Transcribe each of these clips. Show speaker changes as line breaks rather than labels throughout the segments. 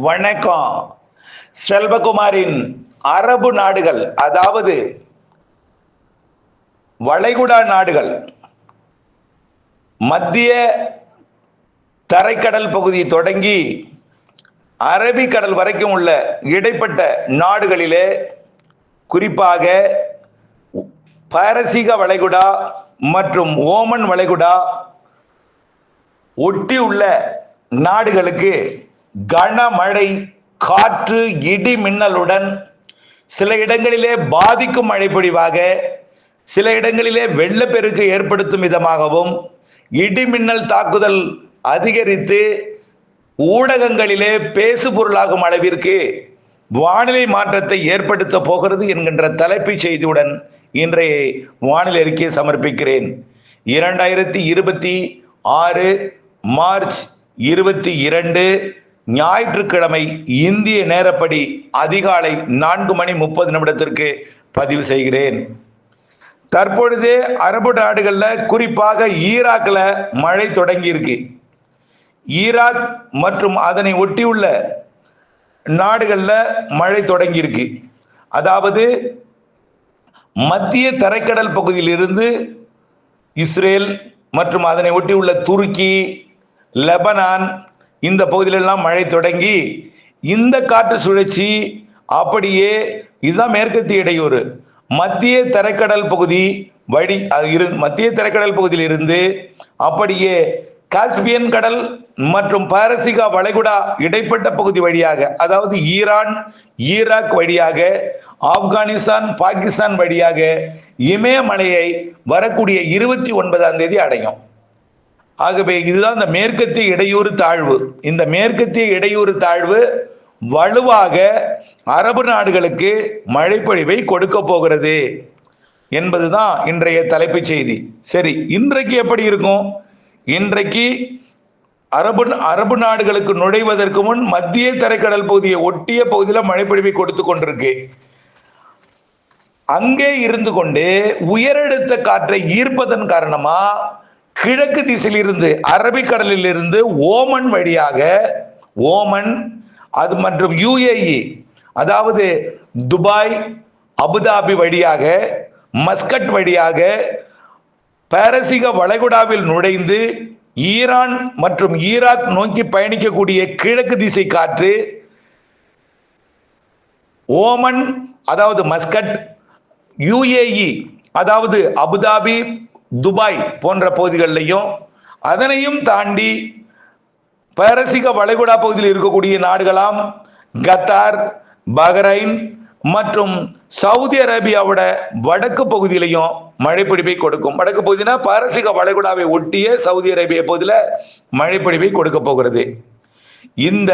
வணக்கம். செல்வகுமாரின் அரபு நாடுகள், அதாவது வளைகுடா நாடுகள், மத்திய தரைக்கடல் பகுதி தொடங்கி அரபிக்கடல் வரைக்கும் உள்ள இடைப்பட்ட நாடுகளிலே, குறிப்பாக பாரசீக வளைகுடா மற்றும் ஓமன் வளைகுடா ஒட்டியுள்ள நாடுகளுக்கு கனமழை, காற்று, இடி மின்னலுடன் சில இடங்களிலே பாதிக்கும் மழை பொழிவாக, சில இடங்களிலே வெள்ளப்பெருக்கு ஏற்படுத்தும் விதமாகவும் இடி மின்னல் தாக்குதல் அதிகரித்து ஊடகங்களிலே பேசு பொருளாகும் அளவிற்கு வானிலை மாற்றத்தை ஏற்படுத்த போகிறது என்கின்ற தலைப்புச் செய்தியுடன் இன்றைய வானிலை அறிக்கையை சமர்ப்பிக்கிறேன். 2026 மார்ச் 22 ஞாயிற்றுக்கிழமை இந்திய நேரப்படி அதிகாலை 4:30 பதிவு செய்கிறேன். தற்பொழுதே அரபு நாடுகள்ல, குறிப்பாக ஈராக்ல மழை தொடங்கி இருக்கு. ஈராக் மற்றும் அதனை ஒட்டியுள்ள நாடுகள்ல மழை தொடங்கி இருக்கு. அதாவது மத்திய தரைக்கடல் பகுதியில் இருந்து இஸ்ரேல் மற்றும் அதனை ஒட்டியுள்ள துருக்கி, லெபனான், இந்த பகுதியிலெல்லாம் மழை தொடங்கி இந்த காற்று சுழற்சி அப்படியே, இதுதான் மேற்கத்திய இடையூறு, மத்திய தரைக்கடல் பகுதி மத்திய தரைக்கடல் பகுதியில் இருந்து அப்படியே காஸ்பியன் கடல் மற்றும் பாரசீக வளைகுடா இடைப்பட்ட பகுதி வழியாக, அதாவது ஈரான், ஈராக் வழியாக, ஆப்கானிஸ்தான், பாகிஸ்தான் வழியாக இமயமலையை வரக்கூடிய 29ஆம் தேதி அடையும். ஆகவே இதுதான் இந்த மேற்கத்திய இடையூறு தாழ்வு. இந்த மேற்கத்திய இடையூறு தாழ்வு வலுவாக அரபு நாடுகளுக்கு மழைப்பொழிவை கொடுக்க போகிறது என்பதுதான் இன்றைய தலைப்புச் செய்தி. சரி, இன்றைக்கு எப்படி இருக்கும்? இன்றைக்கு அரபு நாடுகளுக்கு நுழைவதற்கு முன் மத்திய தரைக்கடல் பகுதியை ஒட்டிய பகுதியில் மழைப்பொழிவை கொடுத்து கொண்டிருக்கு. அங்கே இருந்து கொண்டு உயரழுத்த காற்றை ஈர்ப்பதன் காரணமா கிழக்கு திசையில் இருந்து, அரபிக்கடலில் இருந்து ஓமன் வழியாக, ஓமன் அது மற்றும் UAE, அதாவது துபாய், அபுதாபி வழியாக, மஸ்கட் வழியாக பாரசீக வளைகுடாவில் நுழைந்து ஈரான் மற்றும் ஈராக் நோக்கி பயணிக்கக்கூடிய கிழக்கு திசை காற்று ஓமன், அதாவது மஸ்கட், UAE, அதாவது அபுதாபி, துபாய் போன்ற பகுதிகளிலையும், அதனையும் தாண்டி பாரசீக வளைகுடா பகுதியில் இருக்கக்கூடிய நாடுகளாம் கத்தார், பஹ்ரைன் மற்றும் சவுதி அரேபியாவோட வடக்கு பகுதியிலையும் மழைப்பொழிவை கொடுக்கும். வடக்கு பகுதினா பாரசீக வளைகுடாவை ஒட்டிய சவுதி அரேபியா பகுதியில் மழைப்பொழிவை கொடுக்க போகிறது. இந்த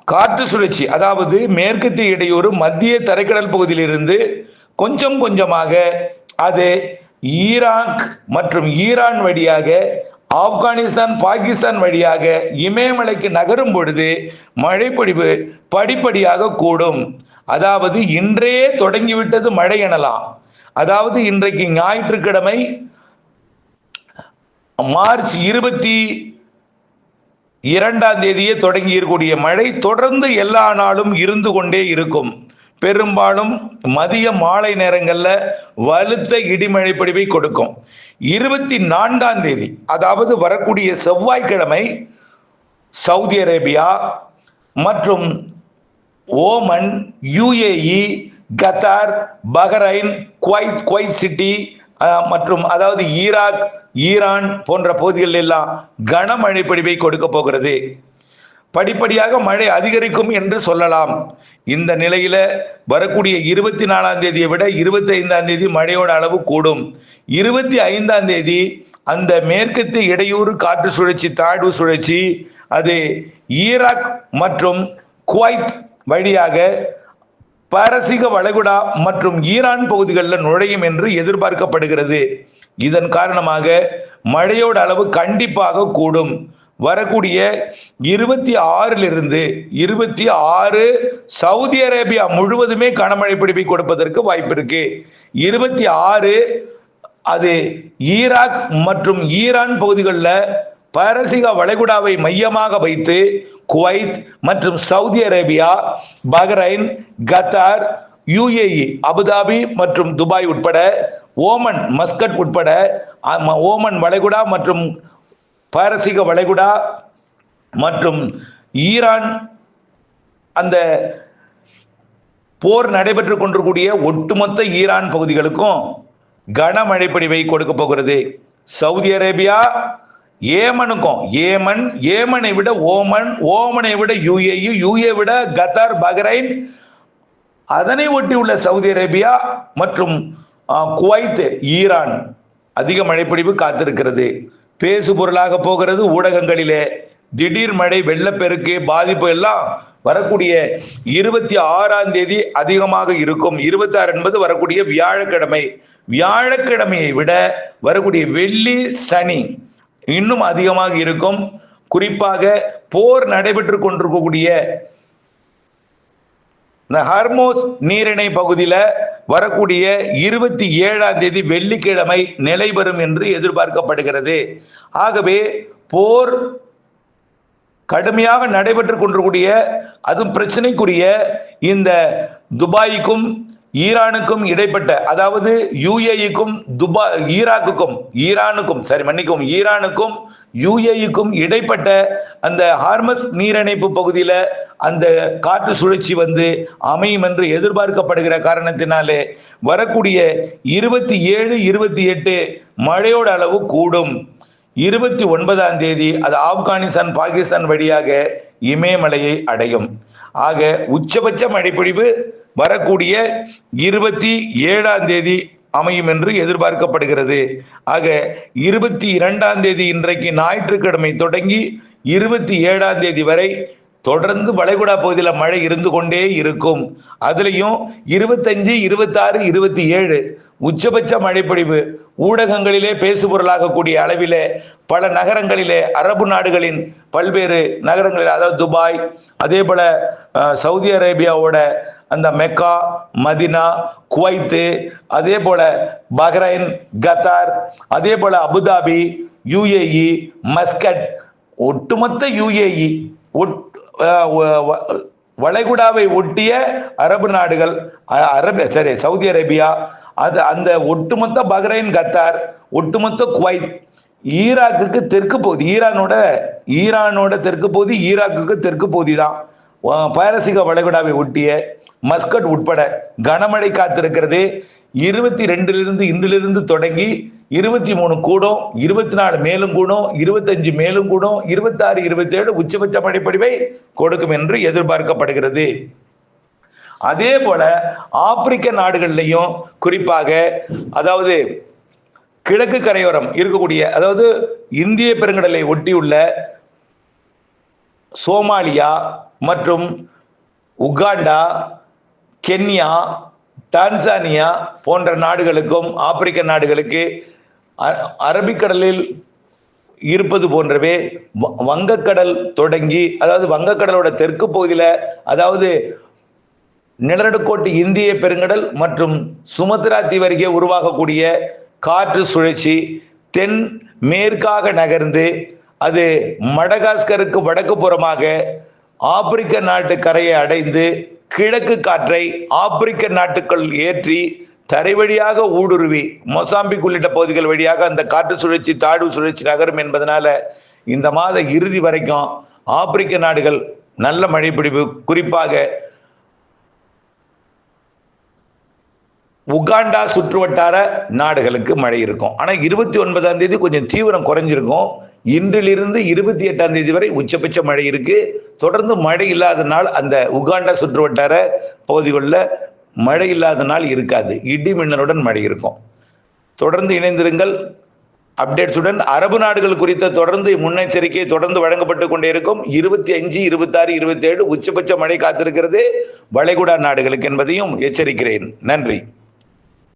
காற்று சுழற்சி, அதாவது மேற்கத்திய இடையூறு மத்திய தரைக்கடல் பகுதியில் இருந்து கொஞ்சம் கொஞ்சமாக அது ஈராக் மற்றும் ஈரான் வழியாக, ஆப்கானிஸ்தான், பாகிஸ்தான் வழியாக இமயமலைக்கு நகரும் பொழுது மழைப்பொழிவு படிப்படியாக கூடும். அதாவது இன்றையே தொடங்கிவிட்டது மழை எனலாம். அதாவது இன்றைக்கு ஞாயிற்றுக்கிழமை மார்ச் 22ஆம் தேதியே தொடங்கி இருக்கக்கூடிய மழை தொடர்ந்து எல்லா நாளும் இருந்து கொண்டே இருக்கும். பெரும்பாலும் மதிய மாலை நேரங்களில் வலுத்த இடிமழை பொழிவை கொடுக்கும். 24ஆம் தேதி, அதாவது வரக்கூடிய செவ்வாய்க்கிழமை சவுதி அரேபியா மற்றும் Oman, UAE, Qatar, Bahrain, Kuwait city மற்றும் அதாவது ஈராக், ஈரான் போன்ற பகுதிகளில் எல்லாம் கனமழை பொழிவை கொடுக்க போகிறது. படிப்படியாக மழை அதிகரிக்கும் என்று சொல்லலாம். இந்த நிலையில வரக்கூடிய 24ஆம் தேதியை விட 25ஆம் தேதி மழையோட அளவு கூடும். 25ஆம் தேதி அந்த மேற்கத்திய இடையூறு காற்று சுழற்சி, தாழ்வு சுழற்சி, அது ஈராக் மற்றும் குவைத் வழியாக பாரசீக வளைகுடா மற்றும் ஈரான் பகுதிகளில் நுழையும் என்று எதிர்பார்க்கப்படுகிறது. இதன் காரணமாக மழையோட அளவு கண்டிப்பாக கூடும். வரக்கூடிய 26 சவுதி அரேபியா முழுவதுமே கனமழை பிடிப்பை கொடுப்பதற்கு வாய்ப்பு இருக்கு. 26 அது ஈராக் மற்றும் ஈரான் பகுதிகளில் பாரசீக வளைகுடாவை மையமாக வைத்து குவைத் மற்றும் Saudi Arabia, Bahrain, Qatar, UAE Abu Dhabi மற்றும் துபாய் உட்பட, ஓமன் மஸ்கட் உட்பட, ஓமன் வளைகுடா மற்றும் பாரசீக வளைகுடா மற்றும் ஈரான், அந்த போர் நடைபெற்றுக் கொண்டிருக்கூடிய ஒட்டுமொத்த ஈரான் பகுதிகளுக்கும் கனமழை பொழிவை கொடுக்க போகிறது. சவுதி அரேபியா ஏமனுக்கும், ஏமனை விட ஓமன், ஓமனை விட UAE விட கத்தார், பஹ்ரைன், அதனை ஒட்டி உள்ள சவுதி அரேபியா மற்றும் குவைத், ஈரான் அதிக மழைப்பொழிவு காத்திருக்கிறது. பேசு பொருளாக போகிறது ஊடகங்களிலே. திடீர் மழை, வெள்ளப்பெருக்கு, பாதிப்பு எல்லாம் வரக்கூடிய 26ஆம் தேதி அதிகமாக இருக்கும். 26 என்பது வரக்கூடிய வியாழக்கிழமை. வியாழக்கிழமையை விட வரக்கூடிய வெள்ளி, சனி இன்னும் அதிகமாக இருக்கும். குறிப்பாக போர் நடைபெற்று கொண்டிருக்கக்கூடிய இந்த ஹர்மோஸ் நீரிணை பகுதியில் வரக்கூடிய 27ஆம் தேதி வெள்ளிக்கிழமை நிலை பெறும் என்று எதிர்பார்க்கப்படுகிறது. ஆகவே போர் கடுமையாக நடைபெற்றுக் கொண்டிருக்கூடிய, அதுவும் பிரச்சனைக்குரிய இந்த துபாய்க்கும் ஈரானுக்கும் இடைப்பட்ட, அதாவது UAEக்கும் ஈரானுக்கும் UAEக்கும் இடைப்பட்ட அந்த ஹார்மஸ் நீரிணைப்பு பகுதியில் அந்த காற்று சுழற்சி வந்து அமையும் என்று எதிர்பார்க்கப்படுகிற காரணத்தினாலே வரக்கூடிய 27, 28 மழையோட அளவு கூடும். 29ஆம் தேதி அது ஆப்கானிஸ்தான், பாகிஸ்தான் வழியாக இமயமலையை அடையும். ஆக உச்சபட்ச மழைப்பொழிவு வரக்கூடிய 27ஆம் தேதி அமையும் என்று எதிர்பார்க்கப்படுகிறது. ஆக 22ஆம் தேதி இன்றைக்கு ஞாயிற்றுக்கிழமை தொடங்கி 27ஆம் தேதி வரை தொடர்ந்து வளைகுடா பகுதியில் மழை இருந்து கொண்டே இருக்கும். அதுலயும் 25, 26, 27 உச்சபட்ச மழைப்பொழிவு ஊடகங்களிலே பேசுபொருளாக கூடிய அளவிலே பல நகரங்களிலே, அரபு நாடுகளின் பல்வேறு நகரங்களில், அதாவது துபாய், அதே போல சவுதி அரேபியாவோட அந்த மெக்கா, மதினா, குவைத்து, அதே போல பஹ்ரைன், கத்தார், அதே போல அபுதாபி, UAE, மஸ்கட், ஒட்டுமொத்த UAE வளைகுடாவை ஒட்டிய அரபு நாடுகள், சவுதி அரேபியா, அந்த ஒட்டுமொத்த பஹ்ரைன், கத்தார், ஒட்டுமொத்த குவைத், ஈராக்குக்கு தெற்கு பகுதி, ஈரானோட தெற்கு பகுதி, ஈராக்குக்கு தெற்கு பகுதி தான், பாரசீக வளைகுடாவை ஒட்டிய மஸ்கட் உட்பட கனமழை காத்திருக்கிறது. 22 இன்றிலிருந்து தொடங்கி 23 கூடும், 24 மேலும் கூடும், 25 மேலும் கூடும், 26, 27 உச்சபட்ச மழைப்பொழிவை கொடுக்கும் என்று எதிர்பார்க்கப்படுகிறது. அதே போல ஆப்பிரிக்க நாடுகள்லையும், குறிப்பாக அதாவது கிழக்கு கரையோரம் இருக்கக்கூடிய, அதாவது இந்திய பெருங்கடலை ஒட்டியுள்ள சோமாலியா மற்றும் உகாண்டா, கென்யா, டான்சானியா போன்ற நாடுகளுக்கும், ஆப்பிரிக்க நாடுகளுக்கு அரபிக்கடலில் இருப்பது போன்றவே வங்கக்கடல் தொடங்கி, அதாவது வங்கக்கடலோட தெற்கு பகுதியில், அதாவது நிலநடுக்கோட்டு இந்திய பெருங்கடல் மற்றும் சுமத்ரா தீவு அருகே உருவாகக்கூடிய காற்று சுழற்சி தென் மேற்காக நகர்ந்து அது மடகாஸ்கருக்கு வடக்கு புறமாக ஆப்பிரிக்க நாட்டு கரையை அடைந்து கிழக்கு காற்றை ஆப்பிரிக்க நாட்டுக்குள் ஏற்றி தரை வழியாக ஊடுருவி மொசாம்பிக் உள்ளிட்ட பகுதிகள் வழியாக அந்த காற்று சுழற்சி, தாழ்வு சுழற்சி நகரும் என்பதனால இந்த மாத இறுதி வரைக்கும் ஆப்பிரிக்க நாடுகள் நல்ல மழைப்பிடிப்பு, குறிப்பாக உகாண்டா சுற்றுவட்டார நாடுகளுக்கு மழை இருக்கும். ஆனால் 29ஆம் தேதி கொஞ்சம் தீவிரம் குறைஞ்சிருக்கும். இன்றிலிருந்து 28ஆம் தேதி வரை உச்சபட்ச மழை இருக்கு. தொடர்ந்து மழை இல்லாத நாள் அந்த உகாண்டா சுற்றுவட்டார பகுதிகளில் மழை இல்லாத நாள் இருக்காது. இடி மின்னலுடன் மழை இருக்கும். தொடர்ந்து இணைந்திருங்கள் அப்டேட்ஸுடன். அரபு நாடுகள் குறித்த தொடர்ந்து முன்னெச்சரிக்கை தொடர்ந்து வழங்கப்பட்டு கொண்டே இருக்கும். 25, 26, 27 உச்சபட்ச மழை காத்திருக்கிறது வளைகுடா நாடுகளுக்கு என்பதையும் எச்சரிக்கிறேன். நன்றி.